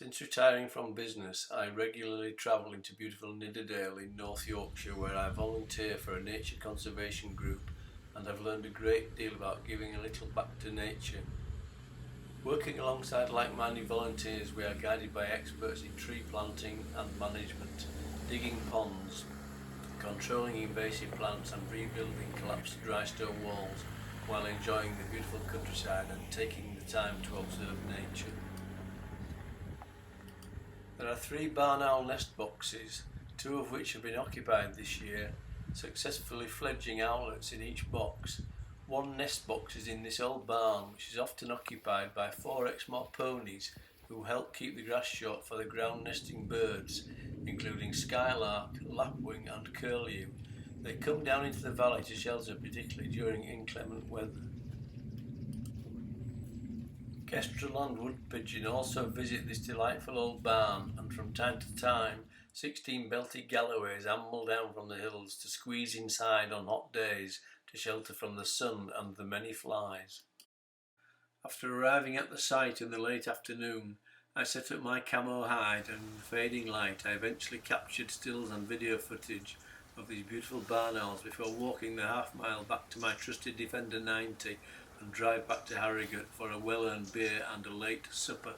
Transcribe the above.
Since retiring from business, I regularly travel into beautiful Nidderdale in North Yorkshire, where I volunteer for a nature conservation group, and I've learned a great deal about giving a little back to nature. Working alongside like-minded volunteers, we are guided by experts in tree planting and management, digging ponds, controlling invasive plants and rebuilding collapsed dry stone walls, while enjoying the beautiful countryside and taking the time to observe nature. There are 3 barn owl nest boxes, 2 of which have been occupied this year, successfully fledging owlets in each box. 1 nest box is in this old barn, which is often occupied by 4 Exmoor ponies who help keep the grass short for the ground nesting birds, including Skylark, Lapwing and Curlew. They come down into the valley to shelter, particularly during inclement weather. Kestrel and wood pigeon also visit this delightful old barn, and from time to time 16 belted galloways amble down from the hills to squeeze inside on hot days to shelter from the sun and the many flies. After arriving at the site in the late afternoon, I set up my camo hide, and in the fading light I eventually captured stills and video footage of these beautiful barn owls before walking the half-mile back to my trusted Defender 90 and drive back to Harrogate for a well-earned beer and a late supper.